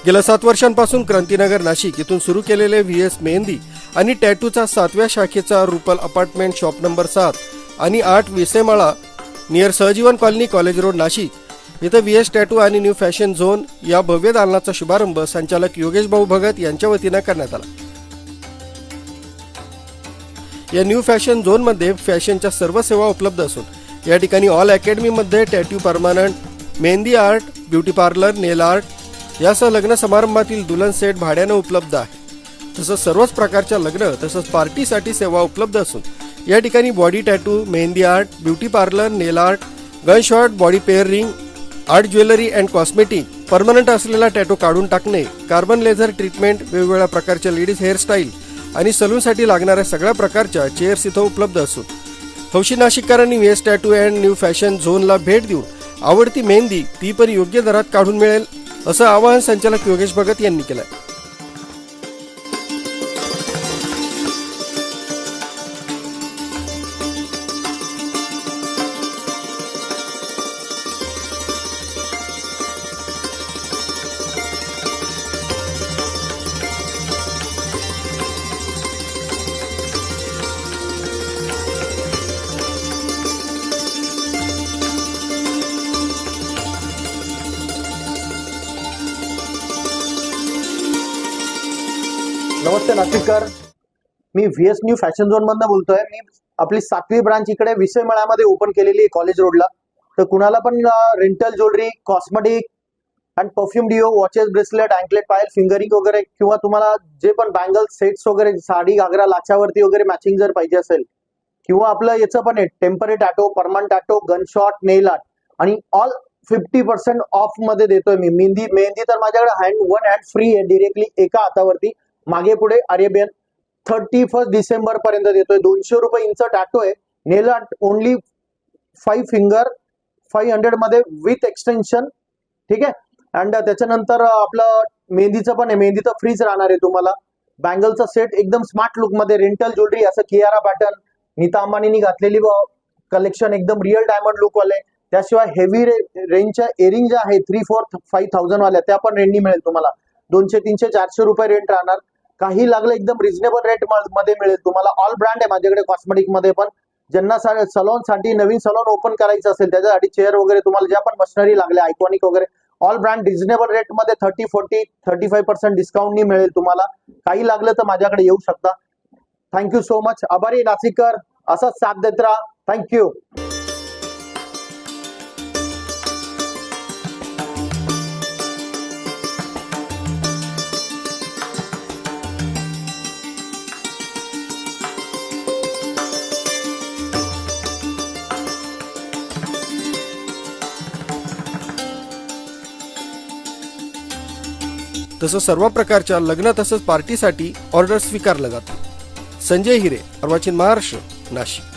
गेल्या 7 वर्षांपासून क्रांतीनगर नाशिक इथून सुरू केलेले व्हीएस मेहंदी आणि टॅटूचा 7व्या शाखेचा रुपल अपार्टमेंट शॉप नंबर 7 आणि 8 विसेमाळा नियर सहजीवन कॉलनी कॉलेज रोड नाशिक इथं व्हीएस टॅटू आणि न्यू फॅशन झोन या भव्य दालनाचा शुभारंभ संचालक योगेश भाऊ भगत यांच्या वतीने करण्यात आला। या न्यू फॅशन झोन मध्ये फॅशनच्या सर्व सेवा उपलब्ध असून या ठिकाणी ऑल अकॅडमी मध्ये tattoo permanent, mehndi art, beauty parlour, nail art यासह लग्न समारंभातील दुल्हन सेट भाड्याने उपलब्ध आहे। तसंच सर्वच प्रकारच्या लग्न तसंच पार्टीसाठी सेवा उपलब्ध असून या ठिकाणी body tattoo, mehndi art, beauty parlour, nail art, gun shot, body pair ring, art jewellery and cosmetic, permanent असलेला टॅटू काढून टाकणे, कार्बन लेझर ट्रीटमेंट, वेगवेगळ्या प्रकारच्या लेडीज हेअरस्टाईल आणि सलूनसाठी लागणाऱ्या सगळ्या प्रकारच्या चेअर्स इथं उपलब्ध असून हौशी नाशिककरांनी VS tattoo and new fashion झोनला भेट देऊन आवडती मेहंदी ती पण योग्य दरात काढून मिळेल असं आवाहन संचालक योगेश भगत यांनी केलं। नमस्ते नाशिककर, मी व्हीएस न्यू फॅशन झोन मधून बोलतोय। मी आपली 7वी ब्रांच इकडे विसेमाळ्यामध्ये ओपन केलेली आहे कॉलेज रोडला। तर कुणाला पण rental jewellery, cosmetic and perfume, deo, watches, bracelet, anklet, पायल, फिंगरिंग वगैरे किंवा तुम्हाला जे पण बँगल सेट्स वगैरे, साडी, घागरा, लाच्यावरती वगैरे मॅचिंग जर पाहिजे असेल किंवा आपलं याचं पण आहे temporary tattoo, permanent tattoo, gun shot, nail art आणि ऑल 50% ऑफ मध्ये देतोय मी। मेहंदी तर माझ्याकडे वन हँड फ्री आहे, डिरेक्टली एका हातावरती मागे पुढे अरेबियन 31 डिसेंबर पर्यंत देतोय। 200 रुपये इंच टॅटो आहे। नेल आर्ट ओनली 5 फिंगर 500 मध्ये विथ एक्सटेन्शन, ठीक आहे। अँड त्याच्यानंतर आपलं मेहंदीचं पण आहे, मेहंदीचं फ्रीज राहणार आहे तुम्हाला। बँगलचा सेट एकदम स्मार्ट लुक मध्ये, रेंटल ज्वेलरी असं कियारा पॅटर्न, नीता अंबानींनी घातलेली कलेक्शन एकदम रिअल डायमंड लुक वाले। त्याशिवाय हेवी रेंजच्या इयरिंग ज्या आहे 3-4-5,000 वाल्या त्या पण रेंजनी मिळेल तुम्हाला। 200, 300, 400 रुपये रेंट राहणार। काही लागलं एकदम रिझनेबल रेट मध्ये मिळेल तुम्हाला। ऑल ब्रँड आहे माझ्याकडे कॉस्मेटिक मध्ये पण। ज्यांना सलॉन साठी नवीन सलॉन ओपन करायचं असेल त्याच्यासाठी चेअर वगैरे तुम्हाला ज्या पण मशिनरी लागल्या आयकॉनिक वगैरे ऑल ब्रँड रिझनेबल रेट मध्ये 30, 40, 35% डिस्काउंटनी मिळेल तुम्हाला। काही लागलं तर माझ्याकडे येऊ शकता। Thank you so much. आभारी नाशिककर, असाच साथ देत राहा। थँक्यू। तसंच सर्व प्रकारच्या लग्न तसंच पार्टीसाठी ऑर्डर स्वीकारला जातो। संजय हिरे, अर्वाचीन महाराष्ट्र, नाशिक।